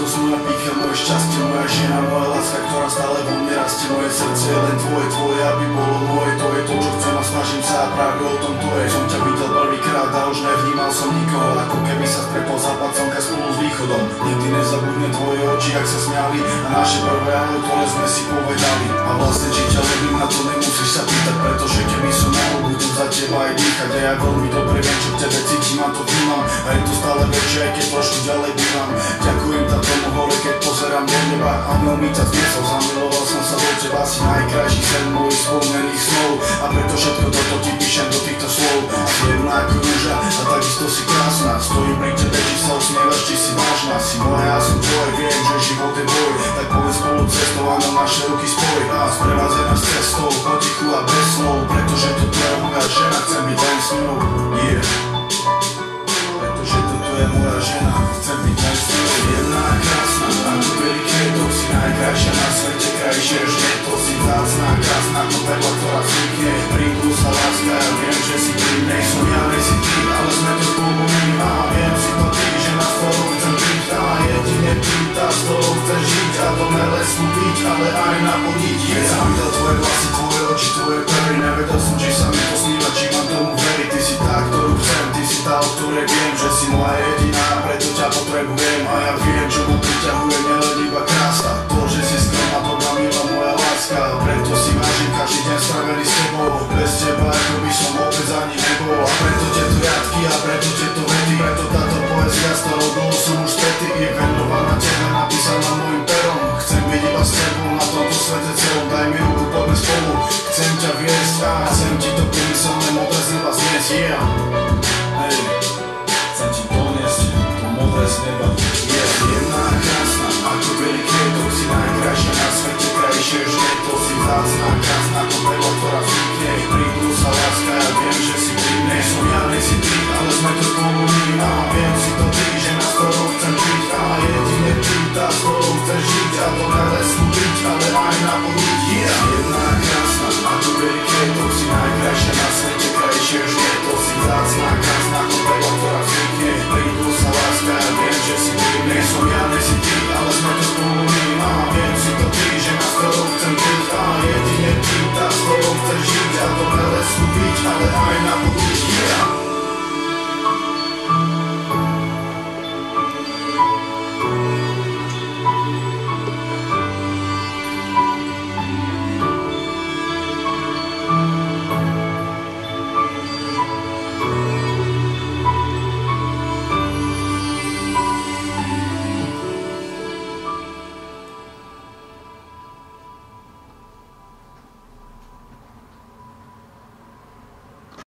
radosť, moja pícha, moje šťastie, moja žena, moja láska, ktorá stále vo mne rastie. Moje srdce je len tvoje, tvoje, aby bolo moje. To je to, čo chcem a snažím sa a práve o tom to je. Som ťa videl prvýkrát a už nevnímal som nikoho, ako keby sa stretol západ slnka spolu s východom. Nikdy nezabudne tvoje oči, ak sa smiali, a naše prvé áno, ktoré sme si povedali. A vlastne či ťa ľúbim, na to nemusíš sa pýtať, pretože keby som mohol, budem za teba aj dýchať. A ja veľmi dobre viem, čo v tebe cítim a to vnímam. A je to stále väčšie, aj keď trošku ďalej bývam. Ďakujem za tomu hore, keď pozerám do neba. A mi ťa zniesol, zamiloval som sa do teba. Si najkrajší sen mojich spomnených snov. A preto všetko toto ti píšem do týchto slov. Si jedna ako rúža a takisto si krásna. Stojím pri tebe, či sa usmievaš, či si vážna. Si moja, ja som tvoj, viem, že život je boj. Tak povedz spolu cestou a na naše ruky spoj. A sprevázaj nás cestou, potichu a bez slov. Pretože toto je moja žena, chcem byť len s ňou. Yeah. Pretože toto je moja žena, chcem byť len s ňou. Jedna a krásna, ako veľký květok. Si najkrajšia na svete, krajšie už nie. To si vzácna, krásna, to perla, ktorá vznikne. Prídu sa láska, ja viem, že si ty. Nej som ja, nej si ty, ale sme to spolu my. A viem si to ty, že na spolu chcem byť. A jedine ty, tá s tobou chceš žiť. A to nelesnú byť, ale aj naplniť. Keď som videl tvoje vlasy, tvoje oči, tvoje pery, nevedel som, či sa mi to sníva, či mám tomu veriť. Ty si tá, ktorú chcem, ty si tá, o ktorej viem, že si moja jediná, preto ťa potrebujem. A ja viem, čo ma priťahuje, nielen iba krása. To, že si skromná, dobrá, milá moja láska. Preto si vážim každý deň strávený s tebou. Bez teba, ako by som vôbec ani nebol. A preto tieto riadky, a preto tieto vety. Preto táto poezia, s ktorou dlho som už spätý. Je venovaná tebe, napísaná mojim perom. Chcem byť iba s tebou na tomto svete celom. Daj mi ruku, poďme spolu. Chcem ťa viesť a chcem ti to pomyselné modré z neba zniesť. Yeah. Hej, chcem ti doniesť to modré z neba. Yeah. Jedna a krásna, ako veľký květok. Si najkrajšia na svete, krajšie už nie. To si vzácna, krásna, ako perla, ktorá